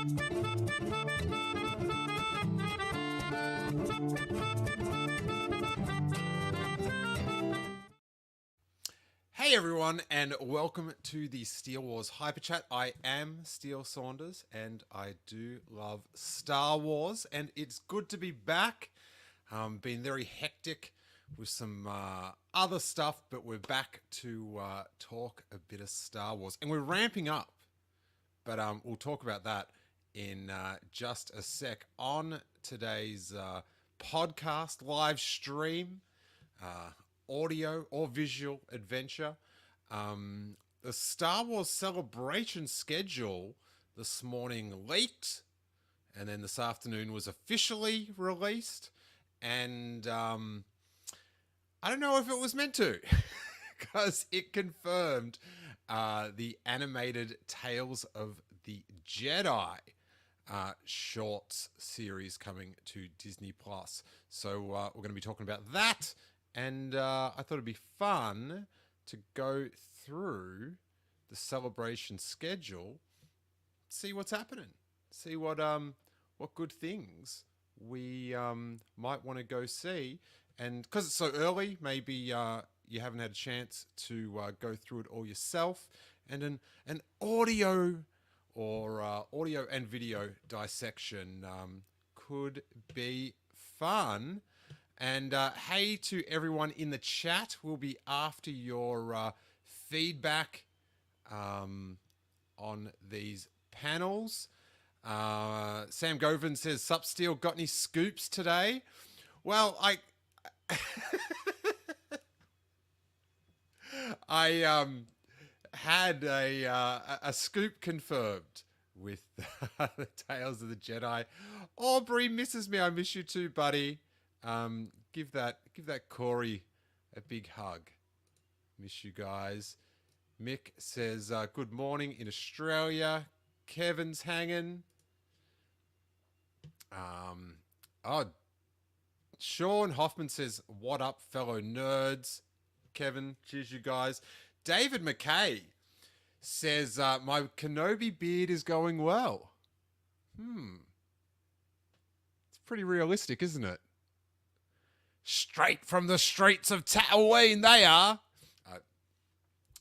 Hey everyone, and welcome to the Steele Wars Hyper Chat. I am Steele Saunders, and I do love Star Wars, and it's good to be back. Been very hectic with some other stuff, but we're back to talk a bit of Star Wars, and we're ramping up. But we'll talk about that in just a sec on today's podcast live stream. Audio or visual adventure. The Star Wars Celebration schedule this morning leaked, and then this afternoon was officially released, and I don't know if it was meant to, because it confirmed the animated Tales of the Jedi shorts series coming to Disney Plus. So we're going to be talking about that. And I thought it'd be fun to go through the celebration schedule, see what's happening, see what good things we might want to go see. And because it's so early, maybe you haven't had a chance to go through it all yourself. And an audio or audio and video dissection could be fun. And hey to everyone in the chat. We'll be after your feedback on these panels. Sam Govan says, "Sup, Steele, got any scoops today?" Well, I had a scoop confirmed with the Tales of the Jedi. Aubrey misses me. I miss you too, buddy. Give that Corey a big hug. Miss you guys. Mick says, good morning in Australia. Kevin's hanging. Sean Hoffman says, what up, fellow nerds? Kevin, cheers you guys. David McKay says, my Kenobi beard is going well. It's pretty realistic, isn't it? Straight from the streets of Tatooine, they are.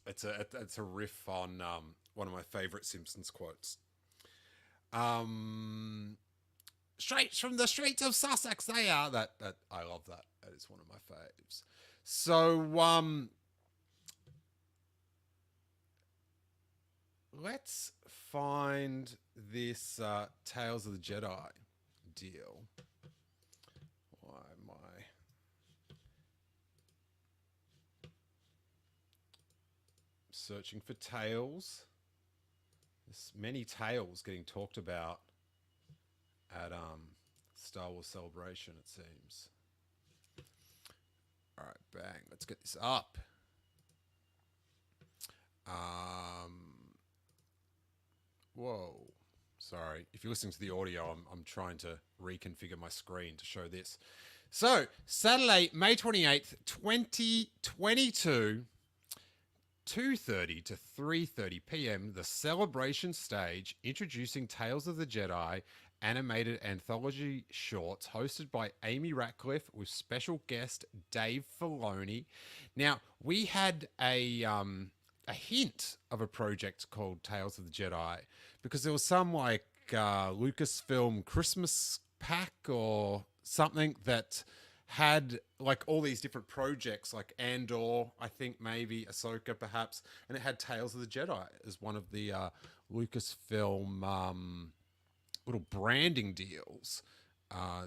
It's a riff on one of my favorite Simpsons quotes. Straight from the streets of Sussex, they are. That I love that. That is one of my faves. So let's find this Tales of the Jedi deal. Why am I searching for tales? There's many tales getting talked about at Star Wars Celebration, it seems. All right, bang. Let's get this up. Whoa. Sorry. If you're listening to the audio, I'm trying to reconfigure my screen to show this. So, Saturday, May 28th, 2022, 2:30 to 3:30 p.m., the Celebration stage, introducing Tales of the Jedi animated anthology shorts hosted by Amy Ratcliffe with special guest Dave Filoni. Now, we had a hint of a project called Tales of the Jedi because there was some like Lucasfilm Christmas pack or something that had like all these different projects like Andor, I think maybe Ahsoka perhaps, and it had Tales of the Jedi as one of the Lucasfilm little branding deals.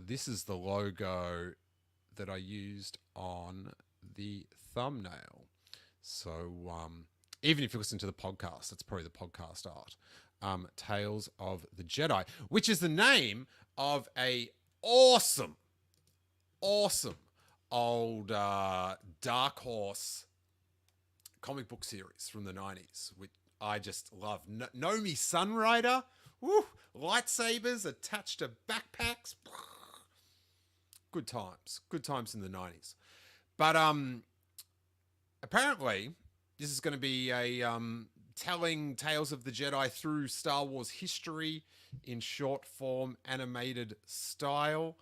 This is the logo that I used on the thumbnail. So even if you listen to the podcast, that's probably the podcast art. Tales of the Jedi, which is the name of a awesome old Dark Horse comic book series from the 90s, which I just love. Nomi Sunrider, woo, lightsabers attached to backpacks. Good times in the 90s. But apparently this is going to be a telling tales of the Jedi through Star Wars history in short form animated style.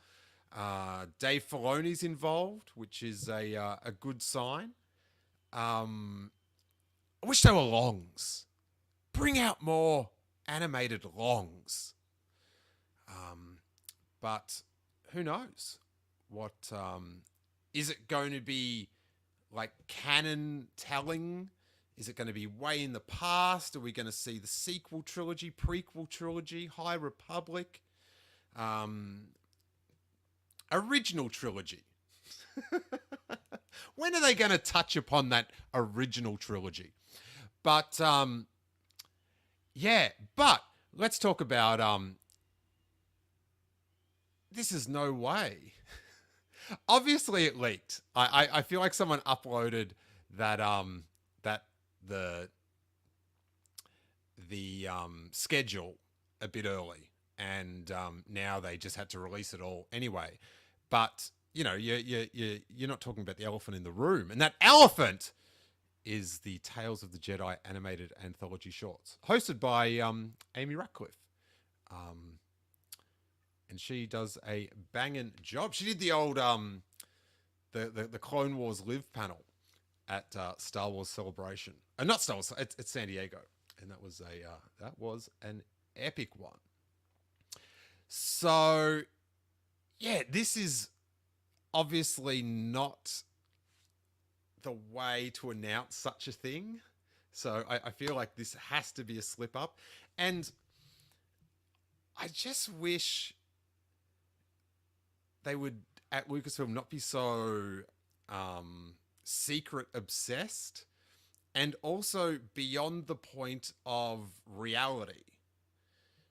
Dave Filoni's involved, which is a good sign. I wish they were longs. Bring out more animated longs. But who knows? What is it going to be like canon telling? Is it going to be way in the past? Are we going to see the sequel trilogy, prequel trilogy, High Republic, original trilogy? When are they going to touch upon that original trilogy? But yeah, but let's talk about this is no way. Obviously it leaked. I feel like someone uploaded that that the schedule a bit early, and now they just had to release it all anyway. But you know, you're not talking about the elephant in the room, and that elephant is the Tales of the Jedi animated anthology shorts, hosted by Amy Ratcliffe. And she does a banging job. She did the old the Clone Wars Live panel at Star Wars Celebration. Not Star Wars, it's San Diego, and that was an epic one. So yeah, this is obviously not the way to announce such a thing. So I feel like this has to be a slip up. And I just wish they would, at Lucasfilm, not be so secret obsessed, and also beyond the point of reality.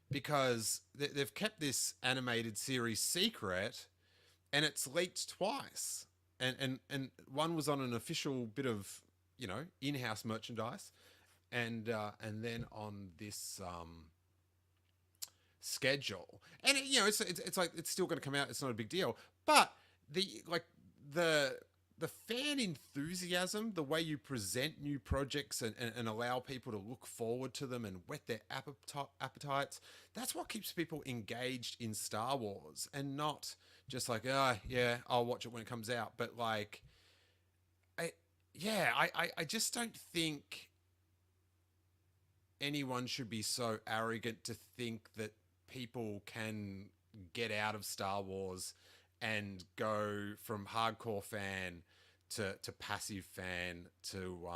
Because they've kept this animated series secret, and it's leaked twice. And one was on an official bit of, you know, in-house merchandise, and then on this schedule. And you know, it's like it's still going to come out. It's not a big deal. But the fan enthusiasm, the way you present new projects and allow people to look forward to them and whet their appetites, that's what keeps people engaged in Star Wars, and not just like, yeah, I'll watch it when it comes out. But like, I just don't think anyone should be so arrogant to think that people can get out of Star Wars and go from hardcore fan to passive fan to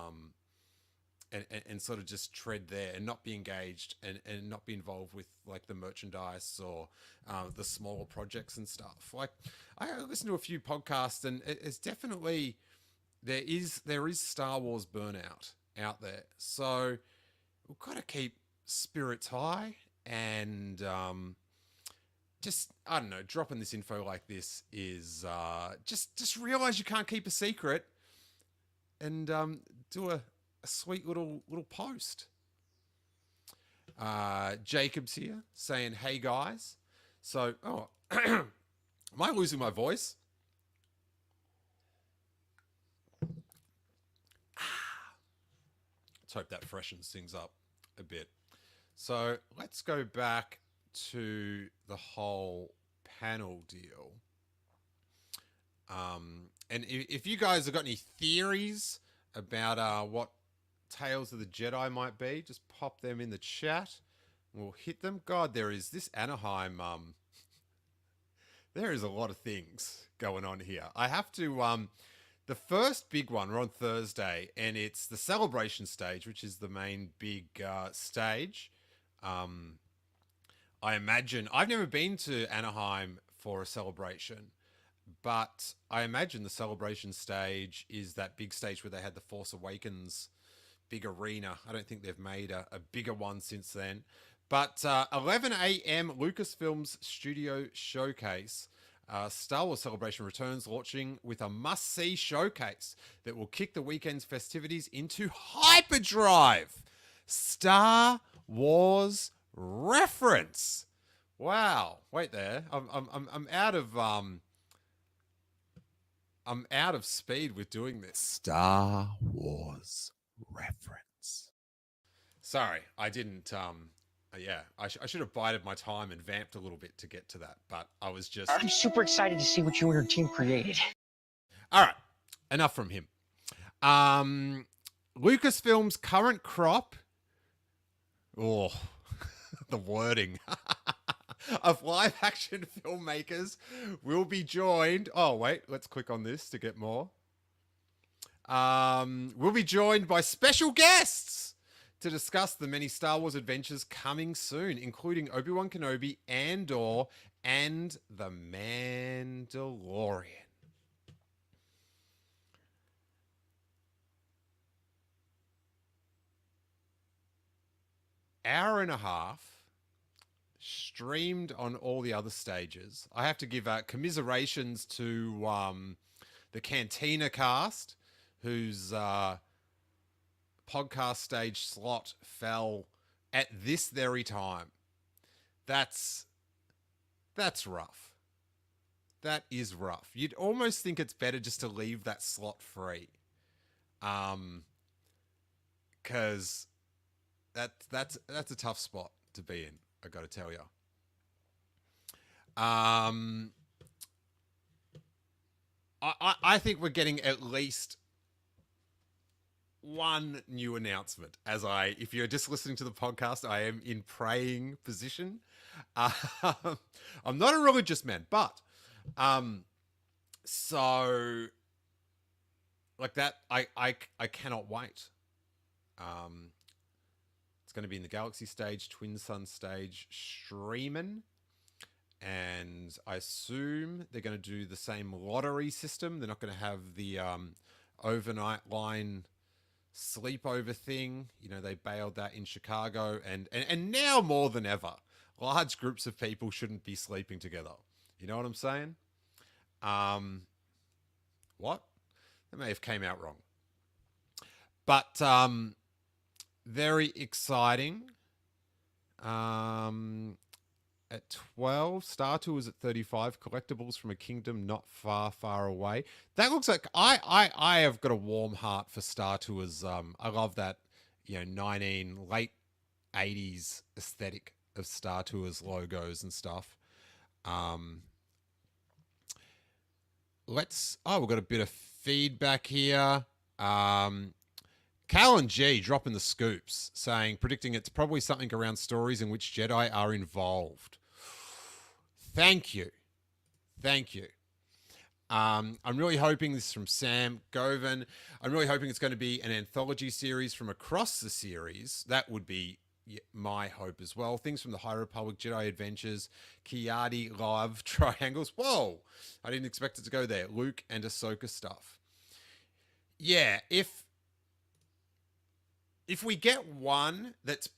and sort of just tread there and not be engaged and not be involved with like the merchandise or the smaller projects and stuff. Like, I listen to a few podcasts, and it's definitely there is Star Wars burnout out there. So we've got to keep spirits high, and just, I don't know, dropping this info like this is just realize you can't keep a secret, and do a sweet little post. Jacob's here saying, "Hey guys." So, am I losing my voice? Let's hope that freshens things up a bit. So let's go back to the whole panel deal. And if you guys have got any theories about what Tales of the Jedi might be, just pop them in the chat. We'll hit them. God, there is this Anaheim. There is a lot of things going on here. I have to. The first big one, we're on Thursday, and it's the celebration stage, which is the main big stage. I imagine, I've never been to Anaheim for a celebration, but I imagine the celebration stage is that big stage where they had the Force Awakens big arena. I don't think they've made a bigger one since then. But 11 a.m. Lucasfilm's Studio Showcase. Star Wars Celebration returns, launching with a must-see showcase that will kick the weekend's festivities into hyperdrive. Star Wars reference. Wow. Wait there. I'm out of I'm out of speed with doing this. Star Wars reference. Sorry, I didn't. Yeah, I should have bided my time and vamped a little bit to get to that, but I was just. I'm super excited to see what you and your team created. All right, enough from him. Lucasfilm's current crop. Oh, the wording of live action filmmakers will be joined. Oh, wait, let's click on this to get more. We'll be joined by special guests to discuss the many Star Wars adventures coming soon, including Obi-Wan Kenobi, Andor, and the Mandalorian. Hour and a half, streamed on all the other stages. I have to give commiserations to the Cantina cast, whose podcast stage slot fell at this very time. That's rough. That is rough. You'd almost think it's better just to leave that slot free. Because that's a tough spot to be in, I got to tell you. I think we're getting at least one new announcement. If you're just listening to the podcast, I am in praying position. I'm not a religious man, but so like that, I cannot wait. It's going to be in the Galaxy stage, Twin Sun stage, streaming. And I assume they're going to do the same lottery system. They're not going to have the overnight line sleepover thing. You know, they bailed that in Chicago. And now more than ever, large groups of people shouldn't be sleeping together. You know what I'm saying? What? That may have came out wrong. But very exciting. At 12, Star Tours at 35, Collectibles from a Kingdom Not Far, Far Away. That looks like I have got a warm heart for Star Tours. I love that, late 80s aesthetic of Star Tours logos and stuff. We've got a bit of feedback here. Cal and G dropping the scoops, predicting it's probably something around stories in which Jedi are involved. Thank you. I'm really hoping this is from Sam Govan. I'm really hoping it's going to be an anthology series from across the series. That would be my hope as well. Things from the High Republic, Jedi Adventures, Kiadi Love Triangles. Whoa! I didn't expect it to go there. Luke and Ahsoka stuff. Yeah, if we get one that's...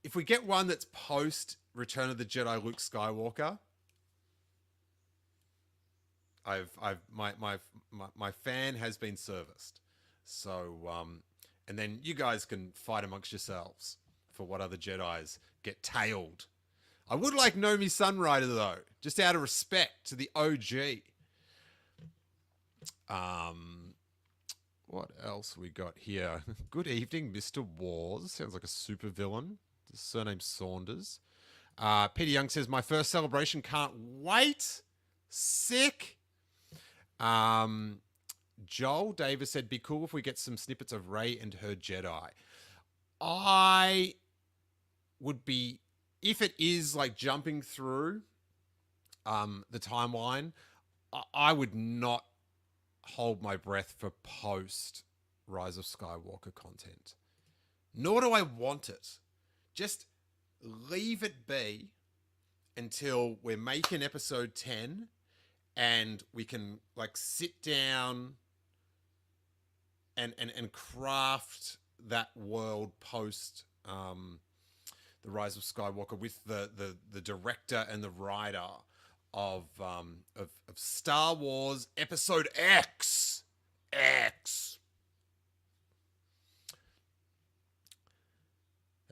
If we get one that's post Return of the Jedi Luke Skywalker, my fan has been serviced. So and then you guys can fight amongst yourselves for what other Jedis get tailed. I would like Nomi Sunrider though, just out of respect to the OG. What else we got here? Good evening, Mr. Wars. Sounds like a super villain. His surname's Saunders. Peter Young says, my first celebration, can't wait. Sick. Joel Davis said, be cool if we get some snippets of Rey and her Jedi. I would be, if it is like jumping through the timeline, I would not hold my breath for post Rise of Skywalker content. Nor do I want it. Just leave it be until we're making episode 10 and we can like sit down and craft that world post the Rise of Skywalker with the director and the writer of Star Wars Episode X.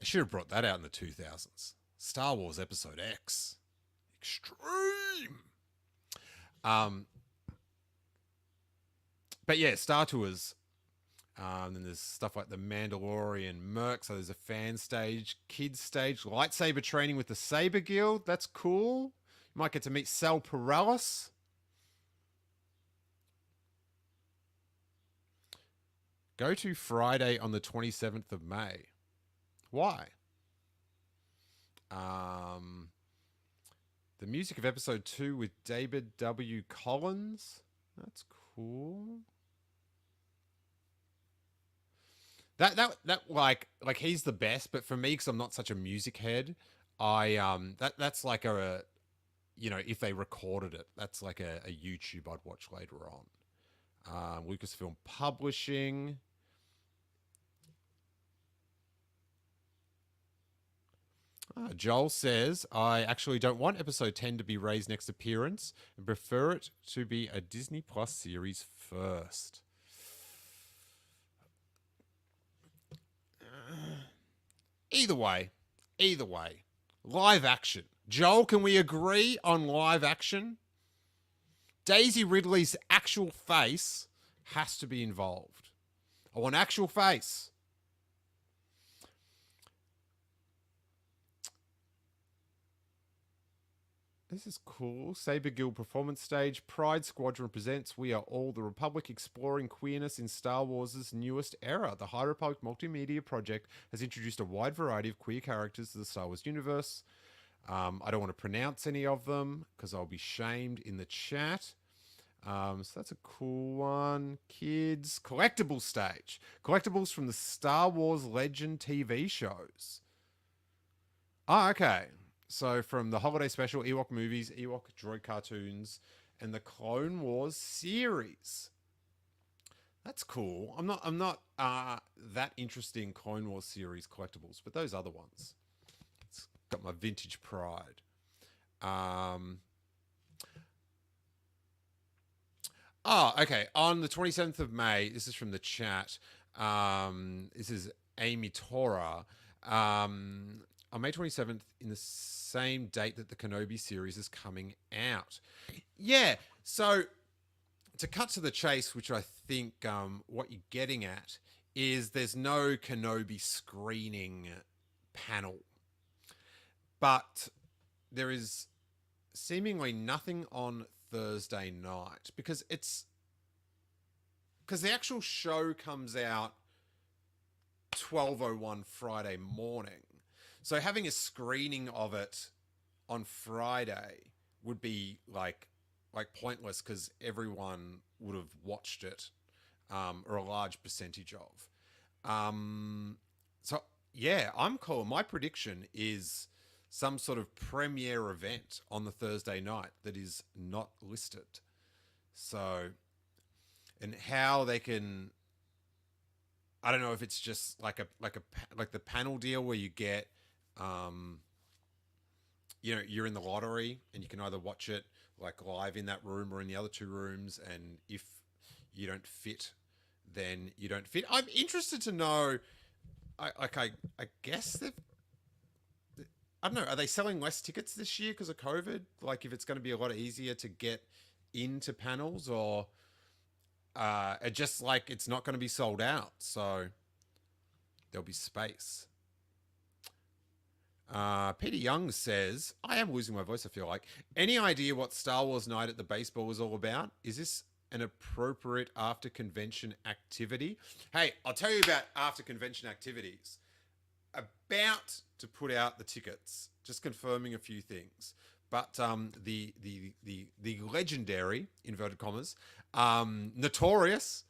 I should have brought that out in the 2000s. Star Wars Episode X. Extreme. But yeah, Star Tours Then there's stuff like the Mandalorian Merc. So there's a fan stage, kids stage, lightsaber training with the Saber Guild. That's cool. You might get to meet Sal Perales. Go to Friday on the 27th of May. Why? The music of episode 2 with David W. Collins. That's cool. That like he's the best, but for me, because I'm not such a music head, that's like a if they recorded it, that's like a YouTube I'd watch later on. Lucasfilm Publishing. Joel says, I actually don't want episode 10 to be Rey's next appearance and prefer it to be a Disney Plus series first. Either way, live action. Joel, can we agree on live action? Daisy Ridley's actual face has to be involved. I want actual face. This is cool. Saber Guild Performance Stage. Pride Squadron presents We Are All the Republic, exploring queerness in Star Wars' newest era. The High Republic Multimedia Project has introduced a wide variety of queer characters to the Star Wars universe. I don't want to pronounce any of them because I'll be shamed in the chat. So that's a cool one. Kids. Collectible Stage. Collectibles from the Star Wars Legend TV shows. Oh, okay. So from the holiday special, Ewok movies, Ewok droid cartoons, and the Clone Wars series. That's cool. I'm not that interested in Clone Wars series collectibles, but those other ones. It's got my vintage pride. Okay. On the 27th of May, this is from the chat. This is Amy Tora. On May 27th, in the same date that the Kenobi series is coming out. Yeah, so to cut to the chase, which I think what you're getting at is there's no Kenobi screening panel. But there is seemingly nothing on Thursday night because the actual show comes out 12:01 Friday morning. So having a screening of it on Friday would be like pointless because everyone would have watched it, or a large percentage of. So yeah, I'm cool. My prediction is some sort of premiere event on the Thursday night that is not listed. So, and how they can, I don't know if it's just like the panel deal where you get, you're in the lottery and you can either watch it like live in that room or in the other two rooms, and if you don't fit, then you don't fit. I'm interested to know. I guess they've. I don't know. Are they selling less tickets this year because of COVID? Like, if it's going to be a lot easier to get into panels, or just like it's not going to be sold out, so there'll be space. Peter Young says, I am losing my voice, I feel like. Any idea what Star Wars Night at the Baseball is all about? Is this an appropriate after-convention activity? Hey, I'll tell you about after-convention activities. About to put out the tickets, just confirming a few things. But the legendary, inverted commas, notorious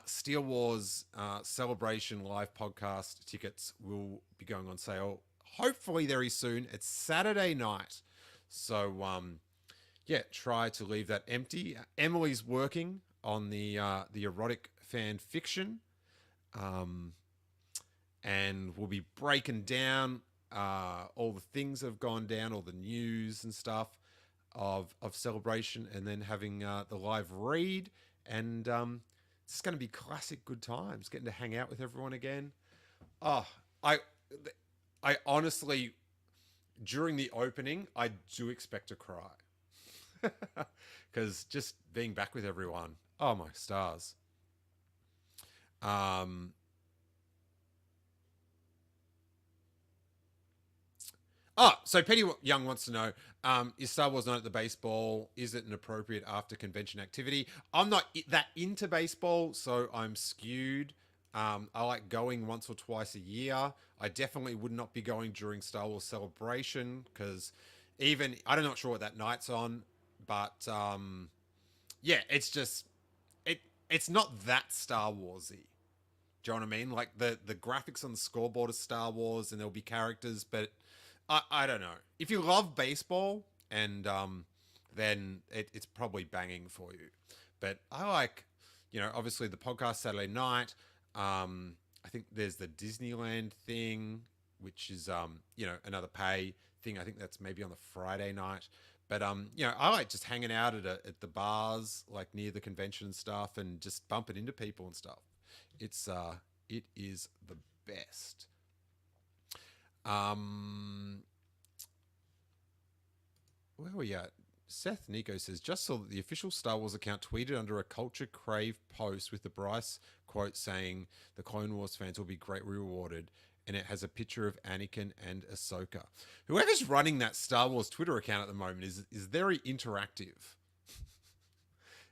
Steele Wars Celebration live podcast tickets will be going on sale hopefully very soon. It's Saturday night. So, try to leave that empty. Emily's working on the erotic fan fiction. And we'll be breaking down all the things that have gone down, all the news and stuff of Celebration, and then having the live read. And it's going to be classic good times, getting to hang out with everyone again. Oh, I honestly, during the opening, I do expect to cry. Because just being back with everyone, oh my stars. Um, so Petty Young wants to know, is Star Wars Night at the Baseball, is it an appropriate after convention activity? I'm not that into baseball, so I'm skewed. I like going once or twice a year. I definitely would not be going during Star Wars Celebration because I'm not sure what that night's on, but yeah, it's just it's not that Star Warsy. Do you know what I mean? Like the graphics on the scoreboard are Star Wars, and there'll be characters, but I don't know. If you love baseball, and then it's probably banging for you. But I like, obviously the podcast Saturday night. I think there's the Disneyland thing, which is another pay thing. I think that's maybe on the Friday night. But I like just hanging out at the bars, like near the convention and stuff, and just bumping into people and stuff. It is the best. Where are we at? Seth Nico says, just saw that the official Star Wars account tweeted under a Culture Crave post with the Bryce quote saying the Clone Wars fans will be greatly rewarded, and it has a picture of Anakin and Ahsoka. Whoever's running that Star Wars Twitter account at the moment is very interactive.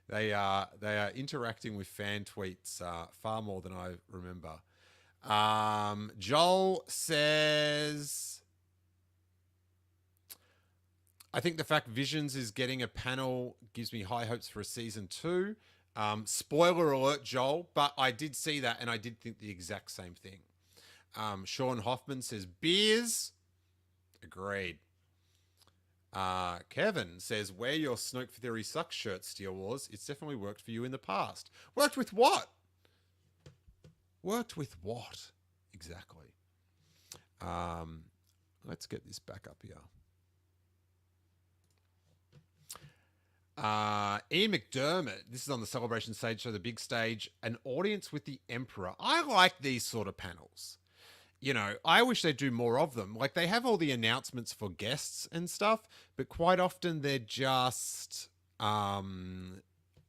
They are interacting with fan tweets far more than I remember. Joel says, I think the fact Visions is getting a panel gives me high hopes for a season 2. Spoiler alert, Joel, but I did see that and I did think the exact same thing. Sean Hoffman says, beers. Agreed. Kevin says, wear your Snoke Theory Sucks shirt, Steele Wars. It's definitely worked for you in the past. Worked with what? Worked with what? Exactly. Let's get this back up here. Ian Mcdermott, this is on the celebration stage, so the big stage, an audience with the Emperor. I like these sort of panels. I wish they'd do more of them. Like, they have all the announcements for guests and stuff, but quite often they're just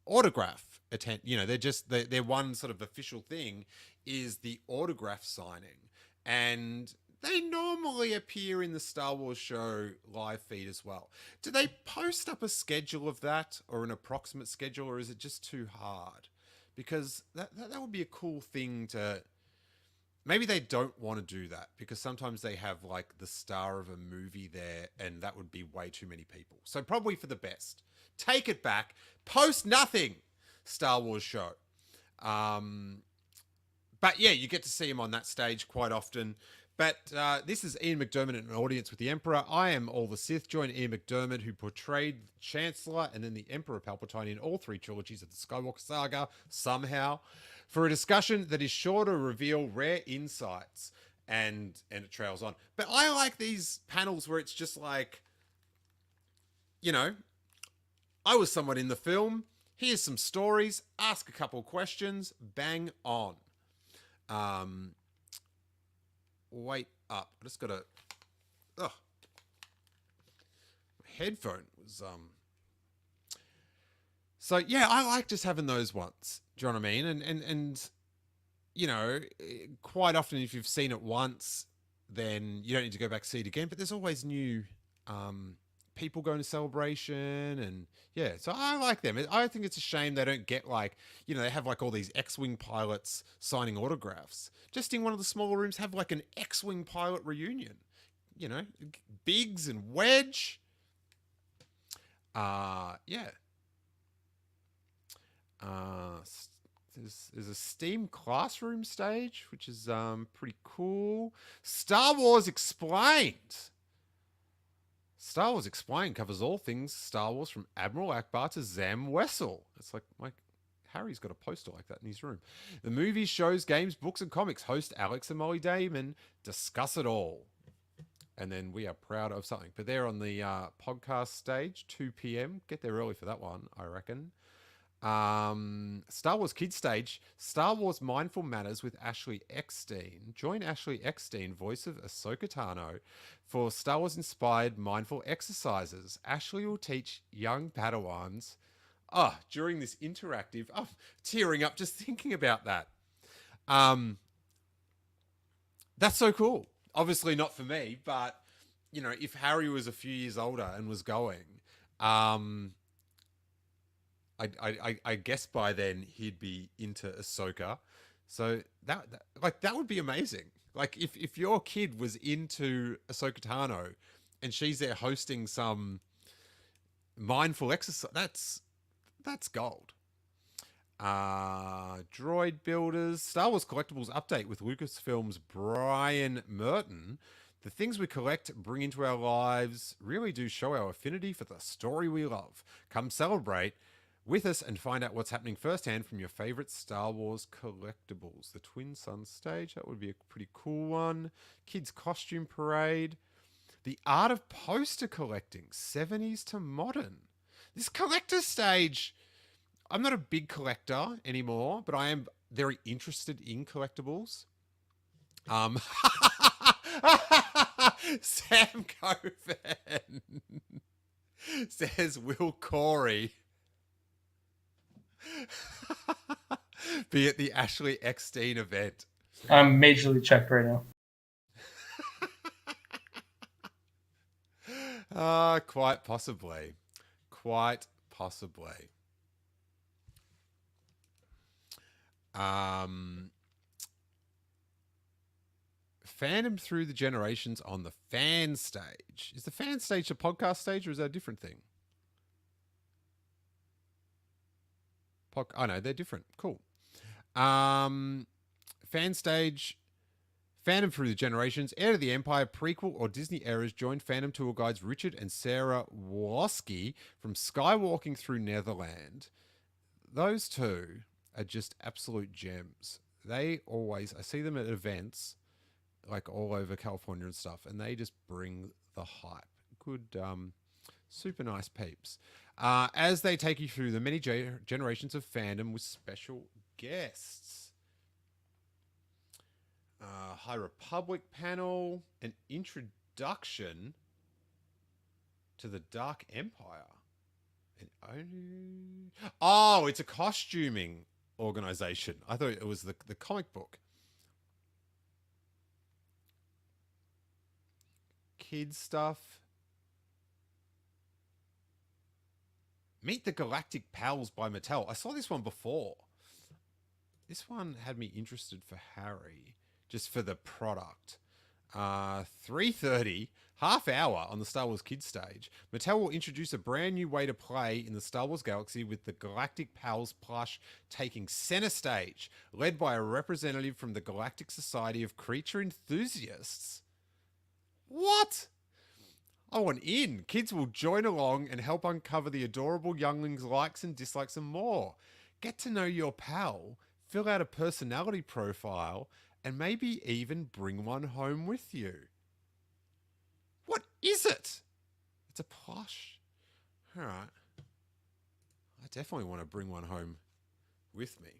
autograph their one sort of official thing is the autograph signing. And they normally appear in the Star Wars show live feed as well. Do they post up a schedule of that, or an approximate schedule, or is it just too hard? Because that would be a cool thing to... Maybe they don't want to do that because sometimes they have like the star of a movie there and that would be way too many people. So probably for the best. Take it back. Post nothing, Star Wars show. But yeah, you get to see him on that stage quite often. But this is Ian Mcdermott in an audience with the Emperor. I am all the Sith. Join Ian Mcdermott, who portrayed Chancellor and then the Emperor Palpatine in all 3 trilogies of the Skywalker Saga, somehow, for a discussion that is sure to reveal rare insights. And it trails on. But I like these panels where it's just like, I was somewhat in the film. Here's some stories. Ask a couple questions. Bang on. Wait up. I just got to... my headphone was... So, yeah, I like just having those ones. Do you know what I mean? And quite often if you've seen it once, then you don't need to go back and see it again. But there's always new people going to Celebration. And, yeah, so I like them. I think it's a shame they don't get, like, they have, like, all these X-Wing pilots signing autographs. Just in one of the smaller rooms, have, like, an X-Wing pilot reunion. Biggs and Wedge. Yeah. There's a Steam Classroom stage, which is pretty cool. Star Wars Explained. Star Wars Explained covers all things Star Wars from Admiral Akbar to Zam Wessel. It's like Harry's got a poster like that in his room. The movies, shows, games, books, and comics. Host Alex and Molly Damon discuss it all. And then we are proud of something. But they're on the podcast stage, 2 p.m. Get there early for that one, I reckon. Star Wars Kids Stage, Star Wars Mindful Manners with Ashley Eckstein. Join Ashley Eckstein, voice of Ahsoka Tano, for Star Wars inspired mindful exercises. Ashley will teach young Padawans during this interactive... tearing up just thinking about that. That's so cool. Obviously not for me, but you know, if Harry was a few years older and was going, um, I guess by then he'd be into Ahsoka. So that would be amazing. Like if your kid was into Ahsoka Tano, and she's there hosting some mindful exercise, that's gold. Droid builders, Star Wars Collectibles update with Lucasfilm's Brian Merton. The things we collect, bring into our lives, really do show our affinity for the story we love. Come celebrate with us and find out what's happening firsthand from your favorite Star Wars collectibles. The Twin Suns stage, that would be a pretty cool one. Kids Costume Parade. The art of poster collecting, 70s to modern. This collector stage, I'm not a big collector anymore, but I am very interested in collectibles. Sam Coven says, will Corey be at the Ashley Eckstein event? I'm majorly checked right now. Quite possibly. Quite possibly. Fandom through the generations on the fan stage. Is the fan stage a podcast stage, or is that a different thing? Oh no, they're different. Cool. Fan stage. Fandom through the generations. Heir to the Empire prequel or Disney eras joined fandom tour guides Richard and Sarah Woloski from Skywalking Through Netherland. Those two are just absolute gems. They always, I see them at events like all over California and stuff, and they just bring the hype. Good, super nice peeps. As they take you through the many generations of fandom with special guests. High Republic panel, an introduction to the Dark Empire. Oh, it's a costuming organization. I thought it was the comic book. Kids stuff. Meet the Galactic Pals by Mattel. I saw this one before. This one had me interested for Harry, just for the product. 3:30, half hour on the Star Wars Kids stage. Mattel will introduce a brand new way to play in the Star Wars galaxy with the Galactic Pals plush taking center stage, led by a representative from the Galactic Society of Creature Enthusiasts. What? I want in. Kids will join along and help uncover the adorable younglings' likes and dislikes and more. Get to know your pal, fill out a personality profile, and maybe even bring one home with you. What is it? It's a plush. All right. I definitely want to bring one home with me.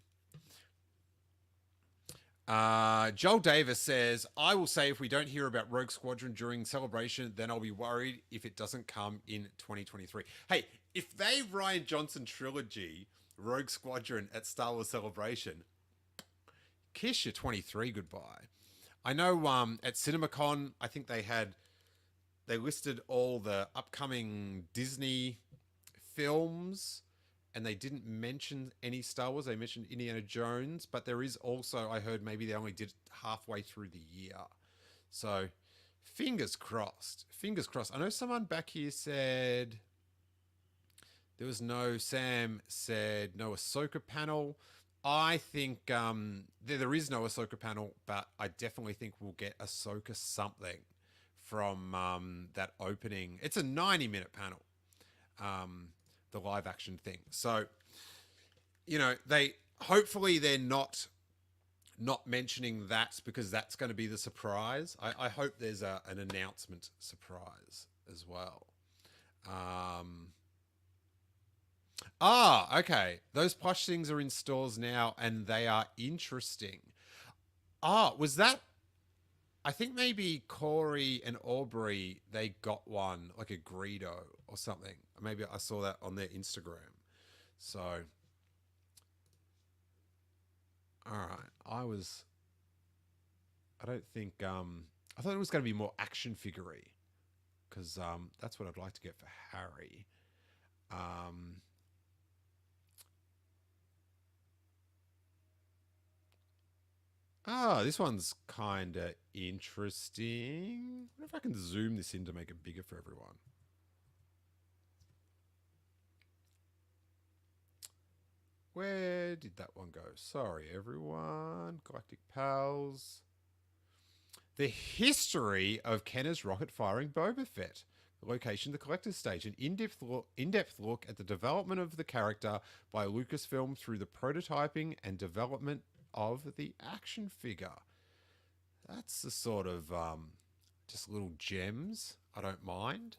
Joel Davis says, I will say if we don't hear about Rogue Squadron during Celebration, then I'll be worried if it doesn't come in 2023. Hey, if they Rian Johnson trilogy Rogue Squadron at Star Wars Celebration, kiss your 23 goodbye. I know at CinemaCon, I think they listed all the upcoming Disney films, and they didn't mention any Star Wars. They mentioned Indiana Jones, but there is also, I heard maybe they only did it halfway through the year. So fingers crossed. Fingers crossed. I know someone back here said there was no, Sam said no Ahsoka panel. I think there is no Ahsoka panel, but I definitely think we'll get Ahsoka something from that opening. It's a 90-minute panel. The live action thing. So, you know, hopefully they're not mentioning that because that's going to be the surprise. I hope there's an announcement surprise as well. Okay. Those plush things are in stores now and they are interesting. Was that, I think maybe Corey and Aubrey, they got one, like a Greedo or something. Maybe I saw that on their Instagram. So, all right. I don't think I thought it was going to be more action figure-y, because that's what I'd like to get for Harry. This one's kind of interesting. I wonder if I can zoom this in to make it bigger for everyone. Where did that one go? Sorry, everyone. Galactic Pals. The history of Kenner's rocket-firing Boba Fett. The location, the collector's stage. An in-depth look at the development of the character by Lucasfilm through the prototyping and development of the action figure. That's the sort of just little gems I don't mind.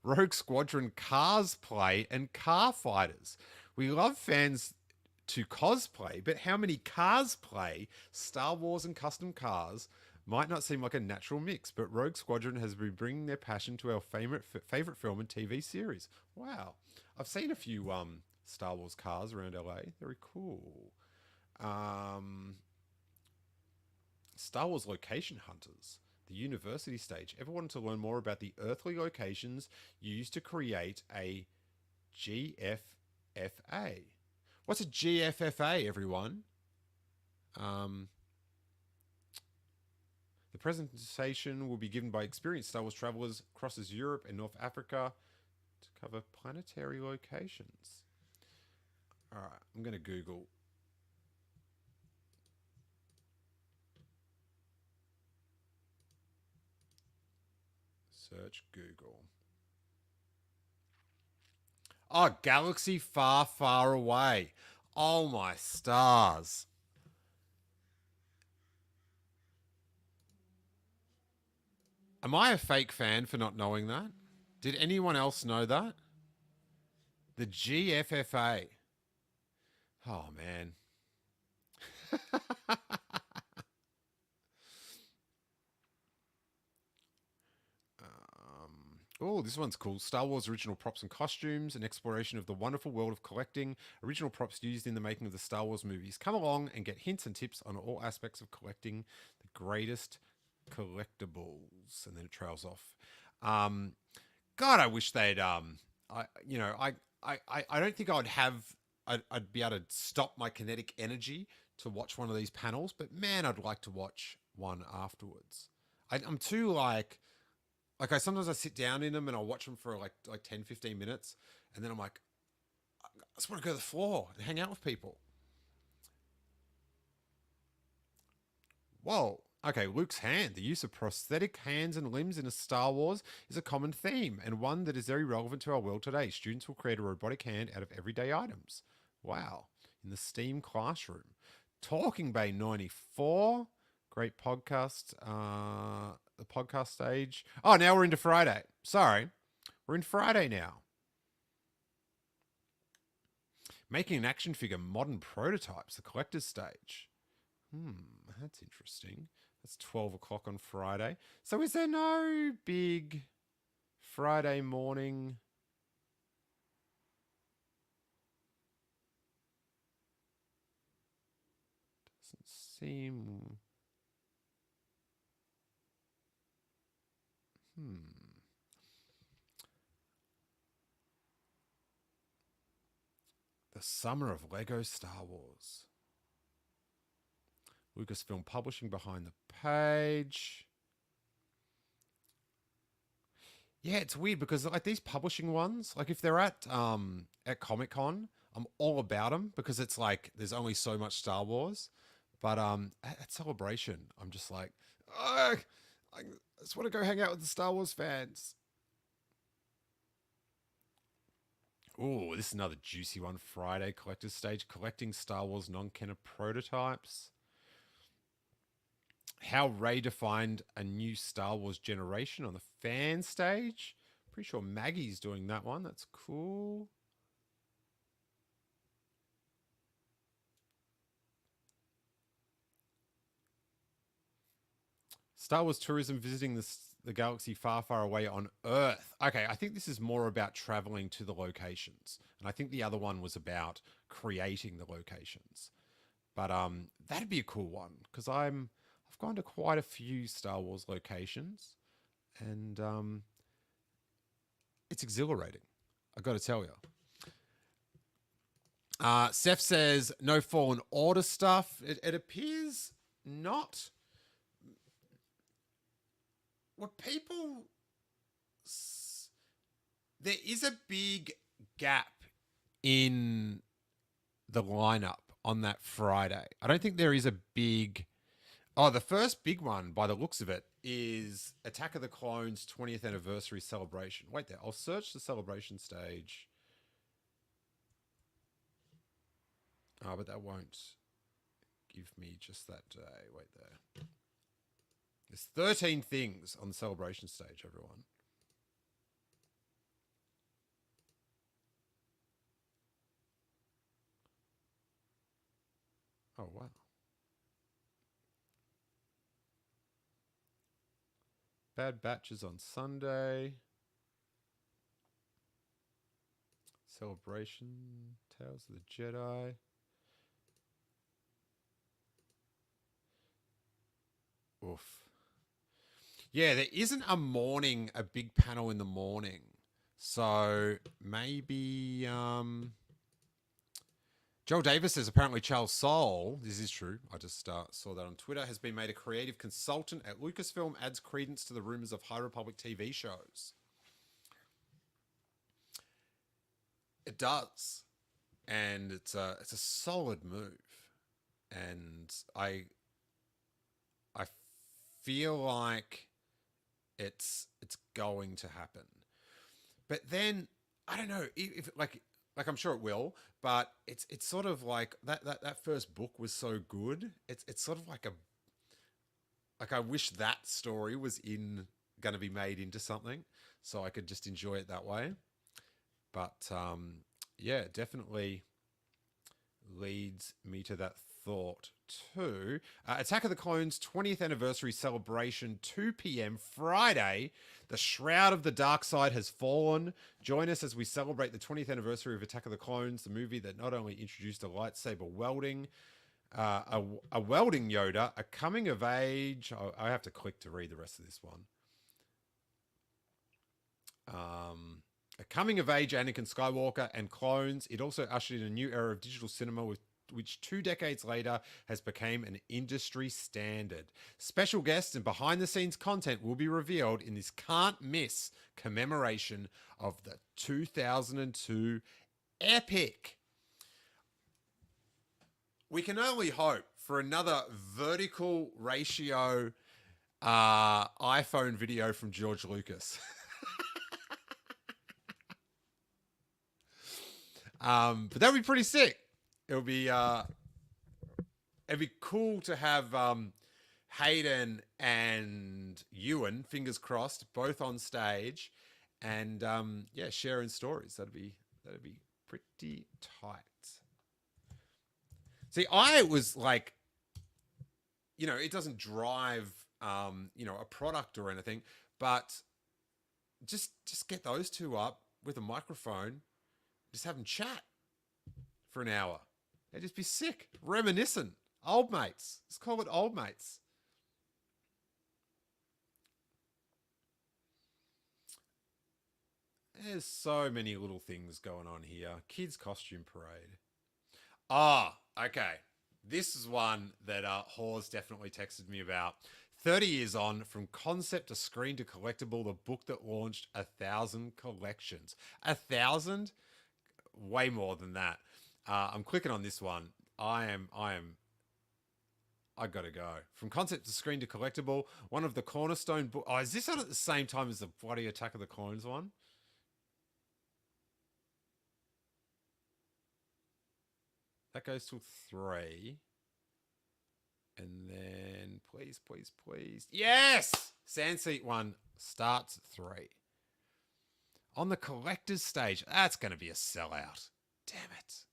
Rogue Squadron cars play and car fighters. We love fans to cosplay, but how many cars play Star Wars and custom cars might not seem like a natural mix, but Rogue Squadron has been bringing their passion to our favorite film and TV series. Wow. I've seen a few Star Wars cars around LA. Very cool. Star Wars location hunters. The university stage. Ever wanted to learn more about the earthly locations used to create a GFFA? What's a GFFA, everyone? The presentation will be given by experienced Star Wars travelers crosses Europe and North Africa to cover planetary locations. All right, I'm going to Google. Search Google. Oh, galaxy far, far away. Oh, my stars. Am I a fake fan for not knowing that? Did anyone else know that? The GFFA. Oh, man. Oh, this one's cool. Star Wars original props and costumes, an exploration of the wonderful world of collecting, original props used in the making of the Star Wars movies. Come along and get hints and tips on all aspects of collecting the greatest collectibles. And then it trails off. God, I wish they'd, I don't think I'd be able to stop my kinetic energy to watch one of these panels, but man, I'd like to watch one afterwards. I'm too like sometimes I sit down in them and I'll watch them for like 10, 15 minutes. And then I'm like, I just want to go to the floor and hang out with people. Whoa. Okay, Luke's hand. The use of prosthetic hands and limbs in a Star Wars is a common theme and one that is very relevant to our world today. Students will create a robotic hand out of everyday items. Wow. In the STEAM classroom. Talking Bay 94. Great podcast. The podcast stage. Oh, now we're into Friday. Sorry. We're in Friday now. Making an action figure modern prototypes, the collector's stage. That's interesting. That's 12 o'clock on Friday. So is there no big Friday morning? Doesn't seem... The summer of Lego Star Wars. Lucasfilm Publishing behind the page. Yeah, it's weird because like these publishing ones, like if they're at Comic-Con, I'm all about them because it's like there's only so much Star Wars. But at Celebration, I'm just like, I just want to go hang out with the Star Wars fans. Oh, this is another juicy one. Friday collector's stage, collecting Star Wars non-canon prototypes. How Rey defined a new Star Wars generation on the fan stage. Pretty sure Maggie's doing that one. That's cool. Star Wars tourism visiting the galaxy far, far away on Earth. Okay, I think this is more about traveling to the locations. And I think the other one was about creating the locations. But that'd be a cool one because I've gone to quite a few Star Wars locations, and it's exhilarating. I got to tell you. Seth says no Fallen Order stuff. It appears not. What people, there is a big gap in the lineup on that Friday. I don't think there is a big. Oh, the first big one, by the looks of it, is Attack of the Clones 20th anniversary celebration. Wait there, I'll search the celebration stage. Oh, but that won't give me just that day. Wait there. There's 13 things on the celebration stage, everyone. Oh, wow. Bad Batches on Sunday. Celebration. Tales of the Jedi. Oof. Yeah, there isn't a big panel in the morning. So maybe Joel Davis says apparently Charles Soule, this is true, I just saw that on Twitter, has been made a creative consultant at Lucasfilm, adds credence to the rumors of High Republic TV shows. It does. And it's a solid move. And I feel like it's going to happen. But then I don't know if like I'm sure it will, but it's sort of like that first book was so good. It's sort of like I wish that story was going to be made into something so I could just enjoy it that way. But yeah, definitely leads me to that thought too. Attack of the Clones 20th anniversary celebration, 2 p.m. Friday. The Shroud of the Dark Side has fallen. Join us as we celebrate the 20th anniversary of Attack of the Clones, the movie that not only introduced a lightsaber welding, a welding Yoda, a coming of age. I have to click to read the rest of this one. A coming of age Anakin Skywalker and clones. It also ushered in a new era of digital cinema which 2 decades later has become an industry standard. Special guests and behind-the-scenes content will be revealed in this can't-miss commemoration of the 2002 epic. We can only hope for another vertical ratio iPhone video from George Lucas. But that would be pretty sick. It'd be cool to have Hayden and Ewan, fingers crossed, both on stage, and yeah, sharing stories. That'd be pretty tight. See, I was like, it doesn't drive a product or anything, but just get those two up with a microphone, just have them chat for an hour. They'd just be sick, reminiscent, old mates. Let's call it old mates. There's so many little things going on here. Kids costume parade. Okay. This is one that Hawes definitely texted me about. 30 years on, from concept to screen to collectible, the book that launched 1,000 collections. 1,000? Way more than that. I'm clicking on this one. I gotta go. From concept to screen to collectible, one of the cornerstone book. Oh, is this on at the same time as the bloody Attack of the Clones one? That goes till 3. And then, please. Yes! Sandseat one starts at 3. On the collector's stage, that's going to be a sellout. Damn it.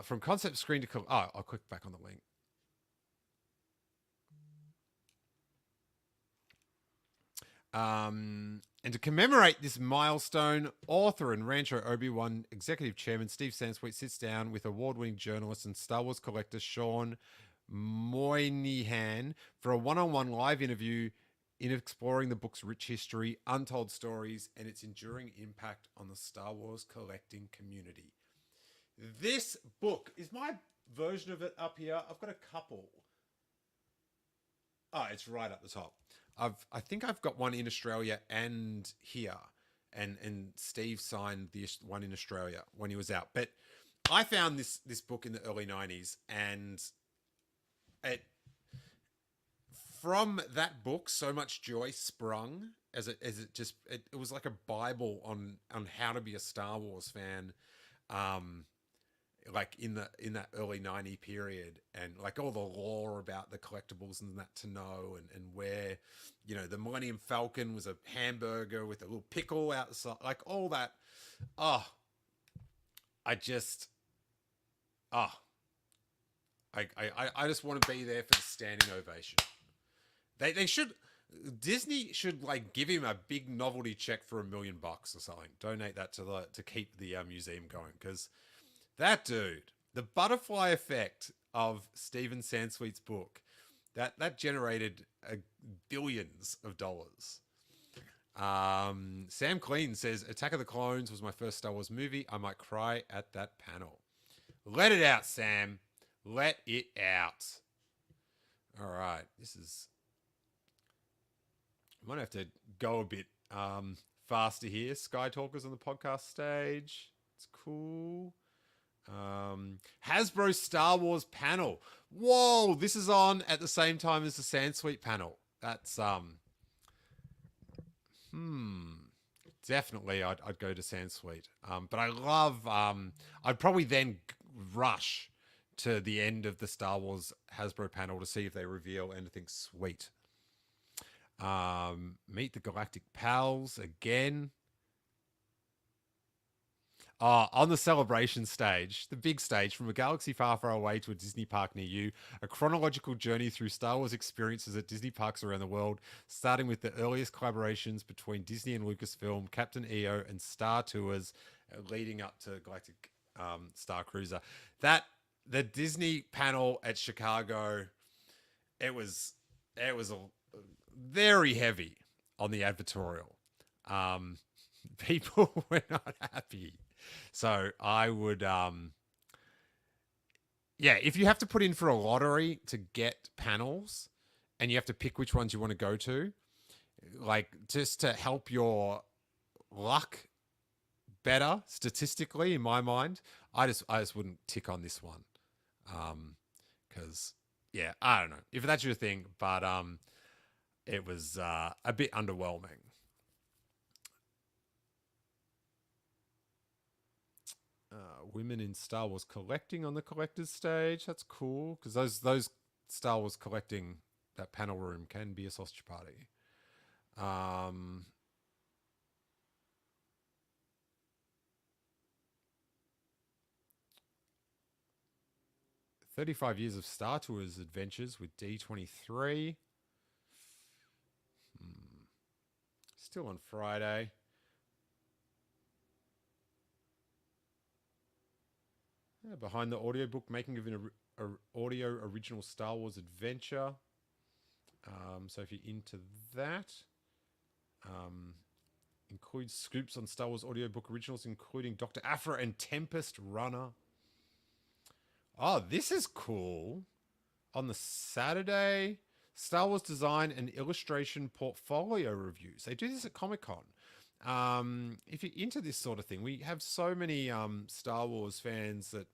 From concept screen to... I'll click back on the link. And to commemorate this milestone, author and Rancho Obi-Wan executive chairman Steve Sansweet sits down with award-winning journalist and Star Wars collector Sean Moynihan for a one-on-one live interview in exploring the book's rich history, untold stories, and its enduring impact on the Star Wars collecting community. This book is my version of it up here. I've got a couple. Oh, it's right up the top. I think I've got one in Australia and here, and Steve signed the one in Australia when he was out. But I found this book in the early 90s, and from that book, so much joy sprung as it was like a Bible on how to be a Star Wars fan. Like in that early 90 period, and like all the lore about the collectibles and that to know, and where, you know, the Millennium Falcon was a hamburger with a little pickle outside, like all that. I just want to be there for the standing ovation. Disney should like give him a big novelty check for $1 million or something. Donate that to keep the museum going, because that dude, the butterfly effect of Steven Sansweet's book, that generated billions of dollars. Sam Clean says, Attack of the Clones was my first Star Wars movie. I might cry at that panel. Let it out, Sam. Let it out. All right. I might have to go a bit faster here. Sky Talkers on the podcast stage. It's cool. Hasbro Star Wars panel. Whoa, this is on at the same time as the Sansweet panel. That's definitely I'd go to Sansweet. But I love I'd probably then rush to the end of the Star Wars Hasbro panel to see if they reveal anything sweet. Meet the Galactic Pals again. On the celebration stage, the big stage, from a galaxy far, far away to a Disney park near you, a chronological journey through Star Wars experiences at Disney parks around the world, starting with the earliest collaborations between Disney and Lucasfilm, Captain EO, and Star Tours, leading up to Galactic Star Cruiser. The Disney panel at Chicago, it was very heavy on the advertorial. People were not happy. So I would, if you have to put in for a lottery to get panels and you have to pick which ones you want to go to, like just to help your luck better statistically, in my mind, I just wouldn't tick on this one. Cause I don't know if that's your thing, but, it was, a bit underwhelming. Women in Star Wars collecting on the collector's stage. That's cool, because those Star Wars collecting, that panel room can be a sausage party. 35 years of Star Tours adventures with D23. Still on Friday. Behind the audiobook, making of an audio original Star Wars adventure. So if you're into that, includes scoops on Star Wars audiobook originals, including Dr. Aphra and Tempest Runner. Oh, this is cool. On the Saturday, Star Wars design and illustration portfolio reviews. They do this at Comic-Con. If you're into this sort of thing, we have so many Star Wars fans that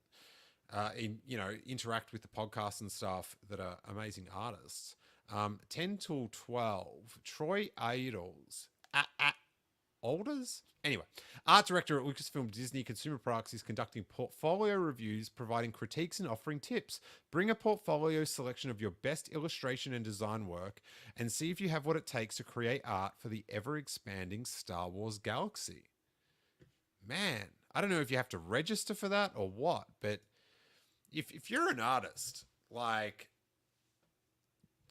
interact with the podcast and stuff that are amazing artists. 10 till 12, Troy Alders? Anyway, art director at Lucasfilm Disney Consumer Products is conducting portfolio reviews, providing critiques and offering tips. Bring a portfolio selection of your best illustration and design work and see if you have what it takes to create art for the ever-expanding Star Wars galaxy. Man, I don't know if you have to register for that or what, but if you're an artist, like,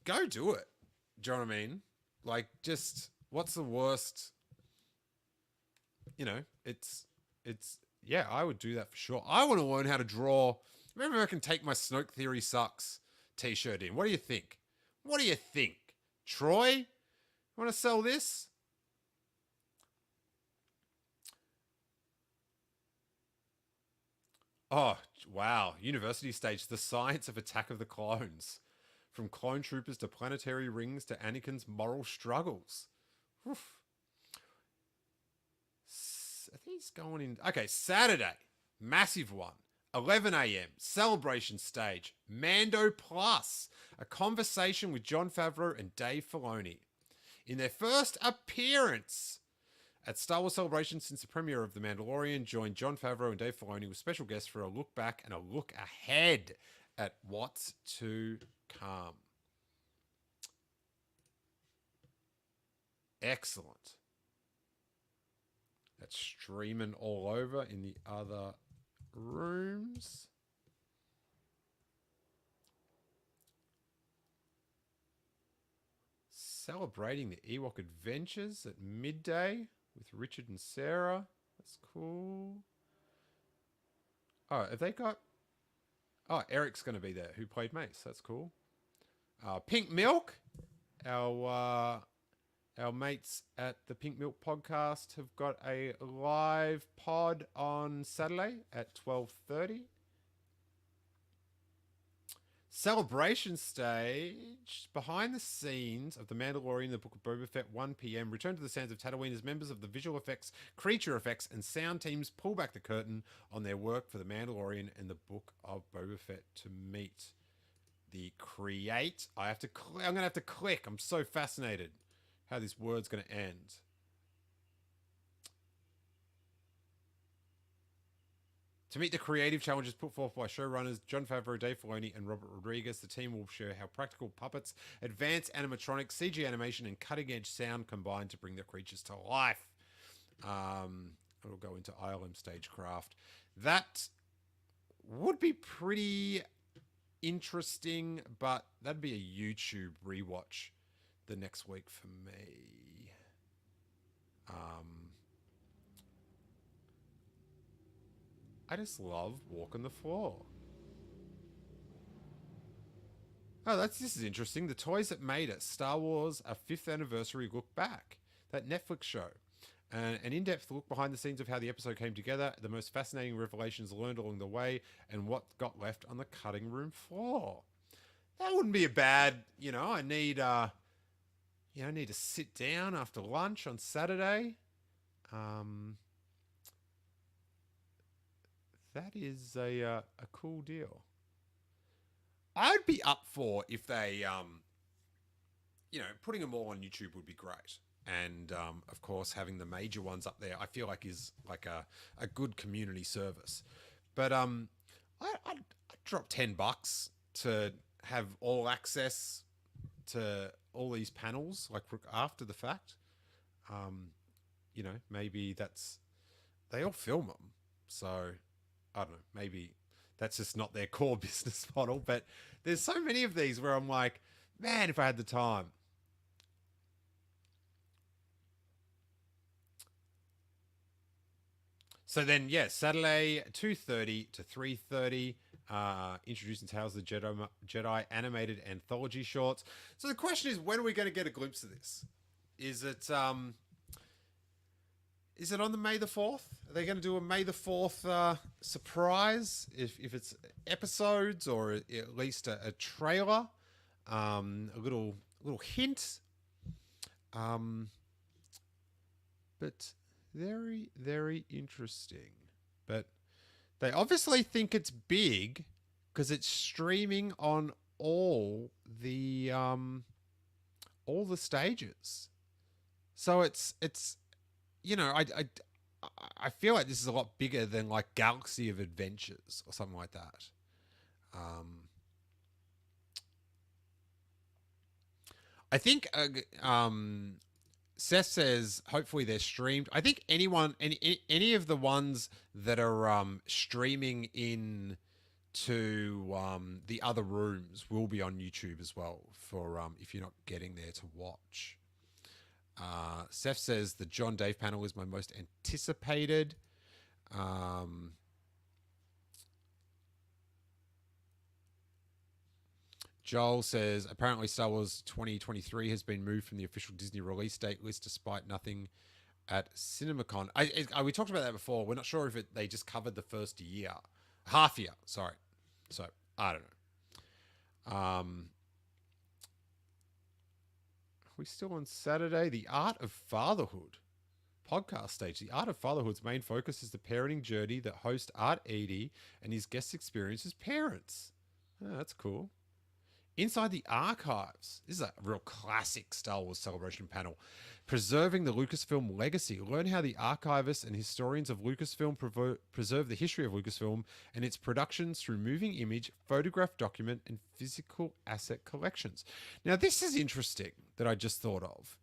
go do it. Do you know what I mean? Like, just what's the worst? You know, it's yeah, I would do that for sure. I want to learn how to draw. Maybe I can take my Snoke Theory Sucks t-shirt in. What do you think? What do you think? Troy, want to sell this? Oh, wow. University stage, the science of Attack of the Clones. From clone troopers to planetary rings to Anakin's moral struggles. Oof. I think he's going in. Okay, Saturday, massive one. 11 a.m. celebration stage. Mando Plus, a conversation with Jon Favreau and Dave Filoni. In their first appearance at Star Wars Celebration since the premiere of The Mandalorian, join Jon Favreau and Dave Filoni with special guests for a look back and a look ahead at what's to come. Excellent. That's streaming all over in the other rooms. Celebrating the Ewok adventures at midday with Richard and Sarah. That's cool. Oh, have they got... Oh, Eric's going to be there, who played Mace. That's cool. Pink Milk. Our mates at the Pink Milk podcast have got a live pod on Saturday at 12:30. Celebration stage. Behind the scenes of The Mandalorian, The Book of Boba Fett, 1 p.m. Return to the sands of Tatooine as members of the visual effects, creature effects, and sound teams pull back the curtain on their work for The Mandalorian and The Book of Boba Fett to meet the create. I'm going to have to click. I'm so fascinated how this word's going to end. To meet the creative challenges put forth by showrunners Jon Favreau, Dave Filoni, and Robert Rodriguez, the team will share how practical puppets, advanced animatronics, CG animation, and cutting-edge sound combine to bring the creatures to life. It'll go into ILM Stagecraft. That would be pretty interesting, but that'd be a YouTube rewatch the next week for me. I just love walking the floor. Oh, this is interesting. The Toys That Made It, Star Wars, a 5th anniversary look back. That Netflix show. An in-depth look behind the scenes of how the episode came together, the most fascinating revelations learned along the way, and what got left on the cutting room floor. That wouldn't be a bad, I need to sit down after lunch on Saturday. That is a cool deal. I'd be up for if they, putting them all on YouTube would be great. And, of course, having the major ones up there, I feel like is like a good community service. But I'd drop $10 to have all access to all these panels, like after the fact. Maybe they all film them. So, I don't know, maybe that's just not their core business model. But there's so many of these where I'm like, man, if I had the time. So then, Saturday, 2:30 to 3:30, introducing Tales of the Jedi animated anthology shorts. So the question is, when are we going to get a glimpse of this? Is it on the May the 4th? Are they going to do a May the 4th surprise? If it's episodes or at least a trailer, a little hint. But very, very interesting. But they obviously think it's big because it's streaming on all the stages. So it's I feel like this is a lot bigger than like Galaxy of Adventures or something like that. I think Seth says hopefully they're streamed. I think any of the ones that are streaming in to the other rooms will be on YouTube as well for if you're not getting there to watch. Seth says the John Dave panel is my most anticipated. Joel says apparently Star Wars 2023 has been moved from the official Disney release date list despite nothing at CinemaCon. We talked about that before. We're not sure if they just covered the first half year. Sorry. So I don't know. Are we still on Saturday? The Art of Fatherhood podcast stage. The Art of Fatherhood's main focus is the parenting journey that host Art Edie and his guests experience as parents. Oh, that's cool. Inside the Archives. This is a real classic Star Wars Celebration panel. Preserving the Lucasfilm legacy. Learn how the archivists and historians of Lucasfilm preserve the history of Lucasfilm and its productions through moving image, photograph, document, and physical asset collections. Now, this is interesting that I just thought of.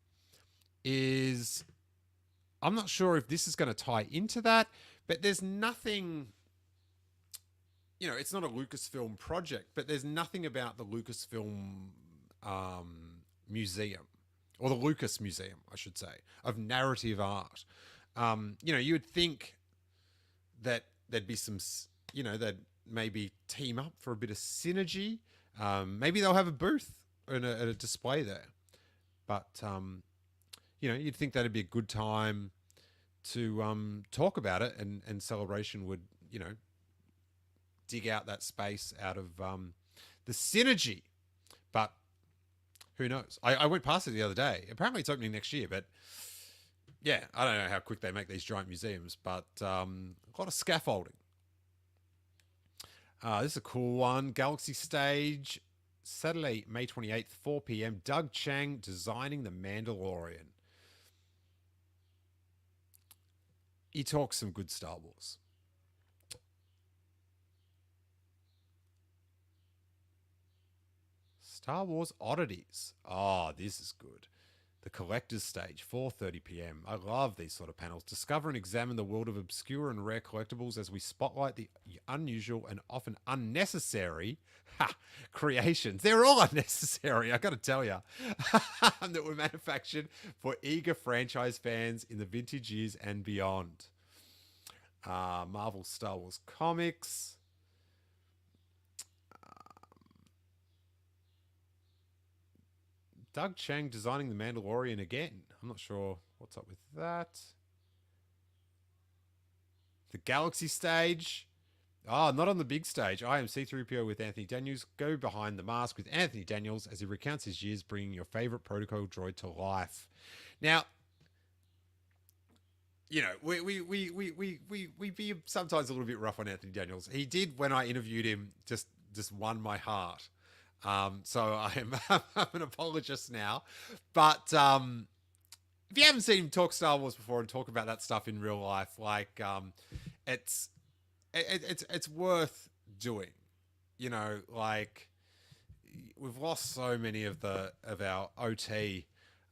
I'm not sure if this is going to tie into that, but there's nothing... it's not a Lucasfilm project, but there's nothing about the Lucasfilm museum, or the Lucas Museum, I should say, of narrative art. You would think that there'd be some, they'd maybe team up for a bit of synergy. Maybe they'll have a booth and a display there. But, you'd think that'd be a good time to talk about it, and Celebration would, dig out that space out of the synergy. But who knows? I went past it the other day. Apparently it's opening next year, but yeah, I don't know how quick they make these giant museums, but a lot of scaffolding. This is a cool one. Galaxy Stage, Saturday, May 28th, 4 p.m. Doug Chang designing the Mandalorian. He talks some good Star Wars. Star Wars Oddities. Oh, this is good. The Collector's Stage, 4:30 p.m. I love these sort of panels. Discover and examine the world of obscure and rare collectibles as we spotlight the unusual and often unnecessary creations. They're all unnecessary, I got to tell you. That were manufactured for eager franchise fans in the vintage years and beyond. Marvel Star Wars comics. Doug Chang designing the Mandalorian again. I'm not sure what's up with that. The Galaxy Stage. Oh, not on the big stage. I am C-3PO with Anthony Daniels. Go behind the mask with Anthony Daniels as he recounts his years bringing your favorite protocol droid to life. Now, we be sometimes a little bit rough on Anthony Daniels. He did, when I interviewed him, just won my heart. So I'm an apologist now, but if you haven't seen him talk Star Wars before and talk about that stuff in real life, it's worth doing. We've lost so many of our OT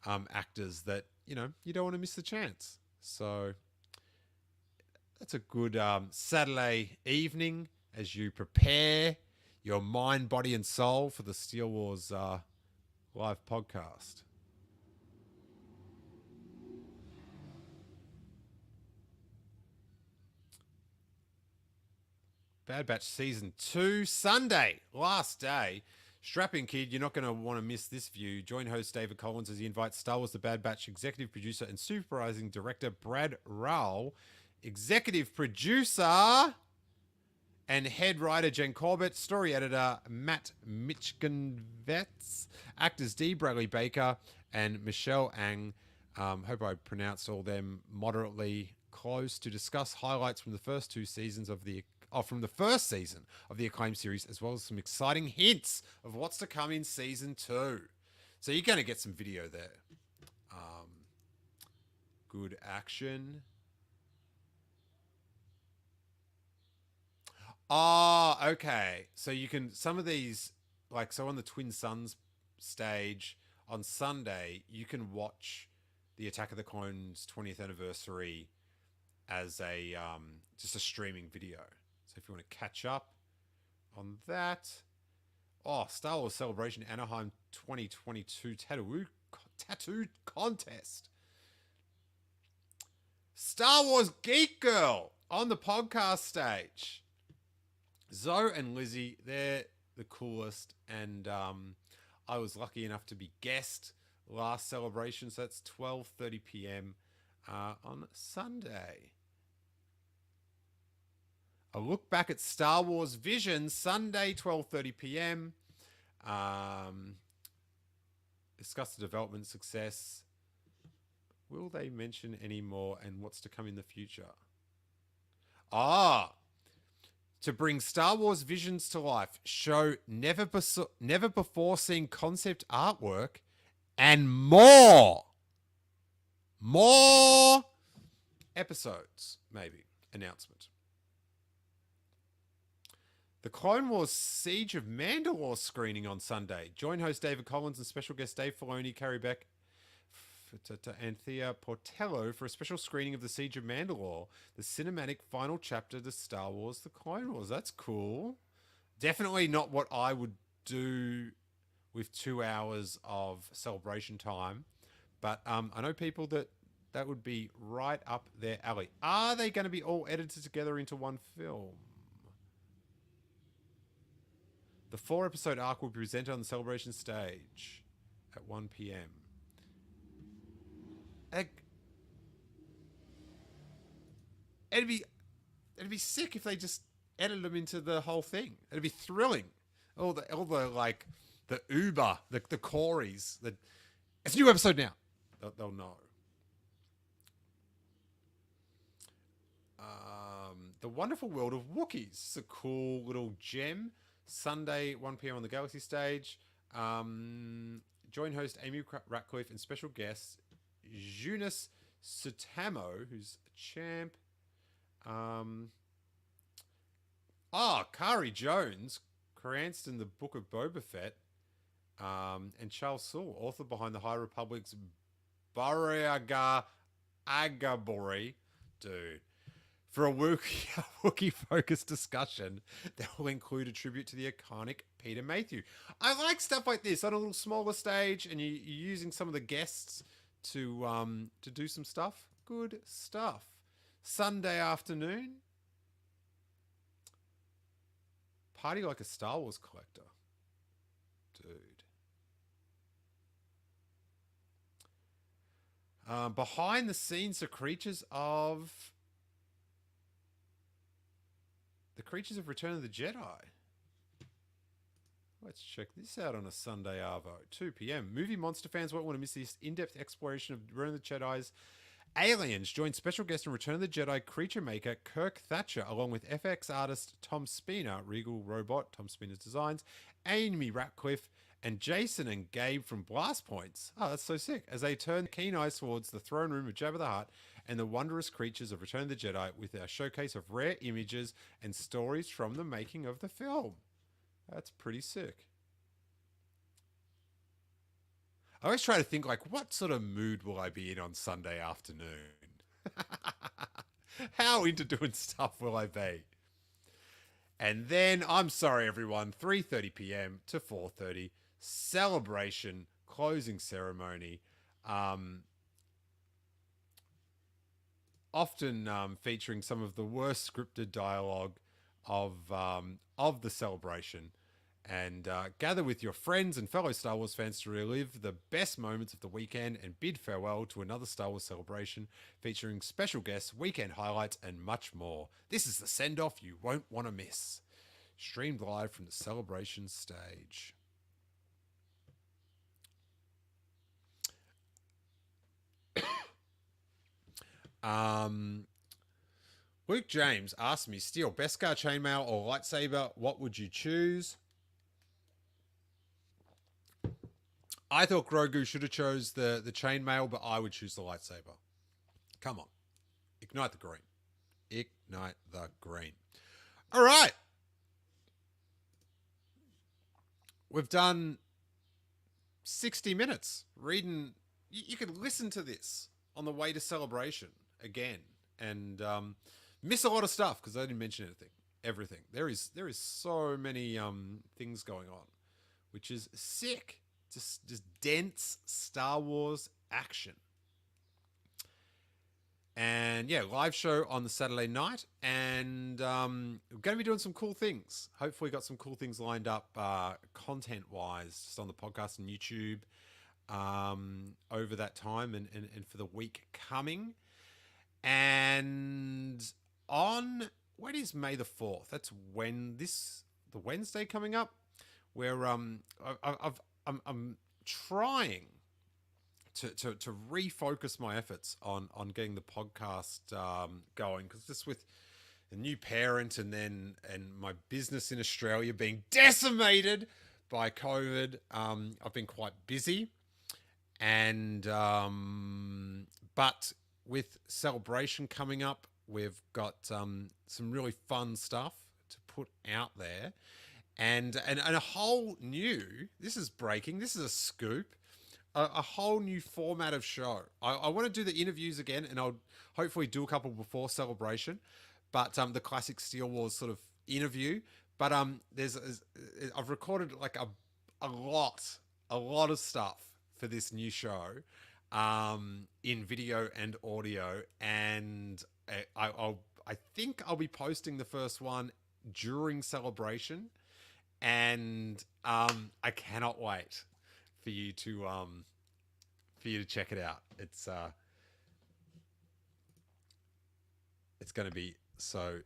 actors that you don't want to miss the chance. So that's a good Saturday evening as you prepare your mind, body, and soul for the Steele Wars live podcast. Bad Batch Season 2, Sunday, last day. Strap in, kid. You're not going to want to miss this view. Join host David Collins as he invites Star Wars The Bad Batch executive producer and supervising director Brad Rowell, executive producer and head writer Jen Corbett, story editor Matt Mcdermott, actors D. Bradley Baker and Michelle Ang. Hope I pronounced all them moderately close, to discuss highlights from the first two seasons from the first season of the acclaimed series, as well as some exciting hints of what's to come in season 2. So you're going to get some video there. Good action. Oh, okay. So you can, some of these, so on the Twin Suns stage on Sunday, you can watch the Attack of the Clones 20th anniversary as just a streaming video. So if you want to catch up on that. Oh, Star Wars Celebration Anaheim 2022 tattoo contest. Star Wars Geek Girl on the podcast stage. Zoe and Lizzie, they're the coolest, and I was lucky enough to be guest last celebration, so that's 12:30 p.m. On Sunday. A look back at Star Wars Visions, Sunday, 12:30 p.m. Discuss the development success. Will they mention any more and what's to come in the future? To bring Star Wars Visions to life, show never before seen concept artwork and more episodes, maybe. Announcement. The Clone Wars Siege of Mandalore screening on Sunday. Join host David Collins and special guest Dave Filoni, Carrie Beck, and Thea Portello for a special screening of the Siege of Mandalore, the cinematic final chapter to Star Wars The Clone Wars. That's cool. Definitely not what I would do with 2 hours of celebration time, but I know people that would be right up their alley. Are they going to be all edited together into one film? The 4-episode arc will be presented on the celebration stage at 1 p.m. It'd be sick if they just edited them into the whole thing. It'd be thrilling. All the like the Uber, the Corys. It's a new episode now. They'll know. The Wonderful World of Wookiees. It's a cool little gem. Sunday, 1 p.m. on the Galaxy stage. Join host Amy Ratcliffe and special guest Junius Sutamo, who's a champ. Kari Jones, Cranston, the Book of Boba Fett, and Charles Soule, author behind the High Republic's Baraga Agabori. Dude. For a Wookiee-focused discussion that will include a tribute to the iconic Peter Mayhew. I like stuff like this on a little smaller stage, and you're using some of the guests to do some stuff. Good stuff. Sunday afternoon. Party like a Star Wars collector. Dude. Behind the scenes, the creatures of Return of the Jedi. Let's check this out on a Sunday arvo. 2 p.m. Movie monster fans won't want to miss this in-depth exploration of Return of the Jedi's aliens. Join special guest and Return of the Jedi creature maker Kirk Thatcher, along with FX artist Tom Spina, Regal Robot, Tom Spina's designs, Amy Ratcliffe, and Jason and Gabe from Blast Points. Oh, that's so sick. As they turn keen eyes towards the throne room of Jabba the Hutt and the wondrous creatures of Return of the Jedi with our showcase of rare images and stories from the making of the film. That's pretty sick. I always try to think, like, what sort of mood will I be in on Sunday afternoon? How into doing stuff will I be? And then, I'm sorry everyone, 3:30 p.m. to 4:30, celebration, closing ceremony. Often featuring some of the worst scripted dialogue of the celebration. And gather with your friends and fellow Star Wars fans to relive the best moments of the weekend and bid farewell to another Star Wars celebration featuring special guests, weekend highlights, and much more. This is the send-off you won't want to miss. Streamed live from the celebration stage. Luke James asked me, Steele, Beskar chainmail or lightsaber, what would you choose? I thought Grogu should have chose the chainmail, but I would choose the lightsaber. Come on. Ignite the green. Ignite the green. All right. We've done 60 minutes reading. You could listen to this on the way to celebration again and miss a lot of stuff because I didn't mention everything. There is so many things going on, which is sick. just dense Star Wars action. And yeah, live show on the Saturday night, and we're going to be doing some cool things. Hopefully, got some cool things lined up, content-wise, just on the podcast and YouTube over that time and for the week coming. And on when is May the 4th? That's when the Wednesday coming up, where I'm trying to refocus my efforts on getting the podcast going, because just with a new parent and my business in Australia being decimated by COVID, I've been quite busy, and but with Celebration coming up, we've got some really fun stuff to put out there, and a whole new, this is breaking, this is a scoop, a whole new format of show. I want to do the interviews again, and I'll hopefully do a couple before Celebration, but the classic Steele Wars sort of interview. But I've recorded like a lot of stuff for this new show, in video and audio, and I think I'll be posting the first one during Celebration, and I cannot wait for you to check it out. It's going to be so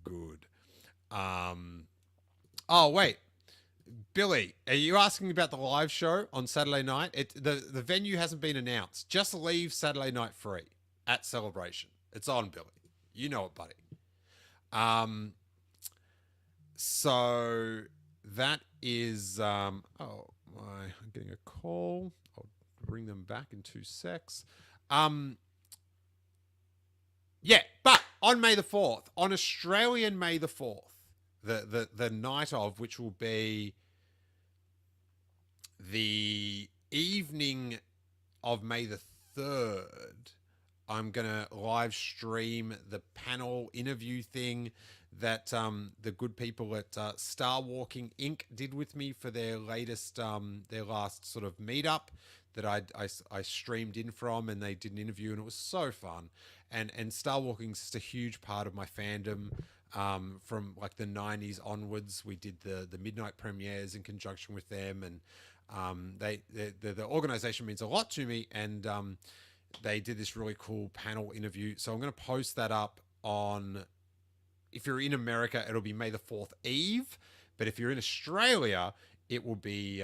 good. Oh wait, Billy, are you asking about the live show on Saturday night? The venue hasn't been announced. Just leave Saturday night free at Celebration. It's on, Billy. You know it, buddy. So that is I'm getting a call. I'll bring them back in 2 secs. Yeah, but on May the 4th, on Australian May the 4th, the night of, which will be the evening of May the 3rd, I'm going to live stream the panel interview thing that the good people at Star Walking Inc. did with me for their last sort of meetup that I streamed in from, and they did an interview, and it was so fun. And Star Walking is just a huge part of my fandom. From like the 90s onwards, we did the midnight premieres in conjunction with them, and the organization means a lot to me, and they did this really cool panel interview. So I'm going to post that up on, if you're in America, it'll be May the 4th Eve, but if you're in Australia, it will be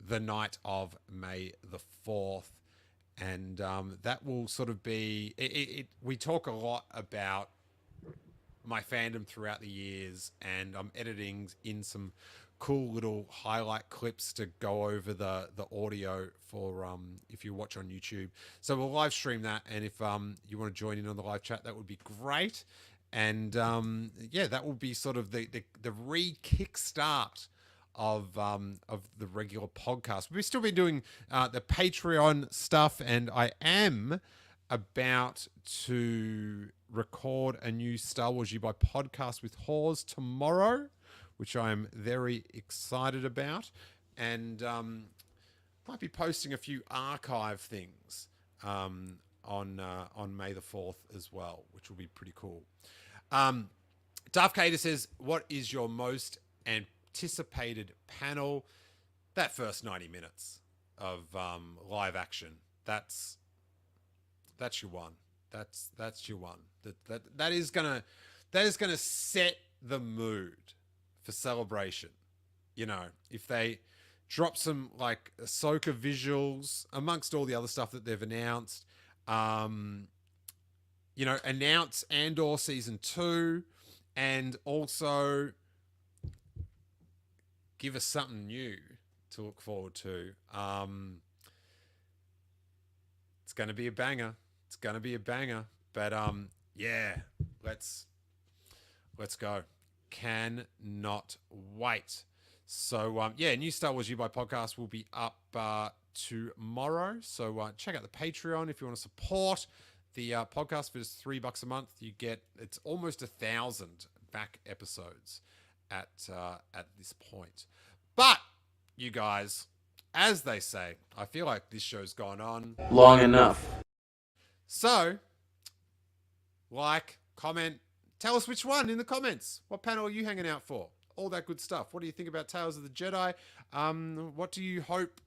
the night of May the 4th. And that will sort of be, we talk a lot about my fandom throughout the years, and I'm editing in some cool little highlight clips to go over the audio for if you watch on YouTube. So we'll live stream that, and if you want to join in on the live chat, that would be great. And yeah, that will be sort of the re-kickstart of the regular podcast. We've still been doing the Patreon stuff, and I am about to record a new Star Wars U by podcast with Hawes tomorrow, which I'm very excited about, and might be posting a few archive things on May the 4th as well, which will be pretty cool. Darth Cater says, what is your most anticipated panel? That first 90 minutes of live action. That's your one. That's your one. That is gonna set the mood for Celebration. You know, if they drop some like Ahsoka visuals amongst all the other stuff that they've announced, you know, announce Andor season 2, and also give us something new to look forward to. It's going to be a banger. It's going to be a banger. But yeah, let's go. Cannot wait. So yeah, new Star Wars U by podcast will be up tomorrow. So check out the Patreon if you want to support the podcast. For just $3 a month, you get, it's almost 1,000 back episodes at this point. But you guys, as they say, I feel like this show's gone on long enough. So, like, comment, tell us which one in the comments. What panel are you hanging out for? All that good stuff. What do you think about Tales of the Jedi? What do you hope,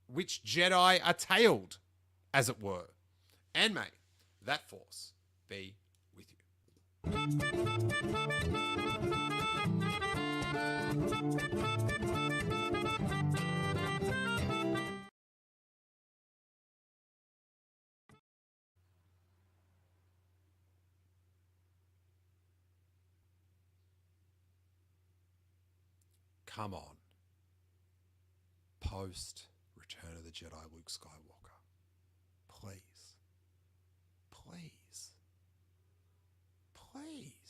which Jedi are tailed, as it were? And may that force be with you. Come on. Post Return of the Jedi Luke Skywalker. Please. Please. Please.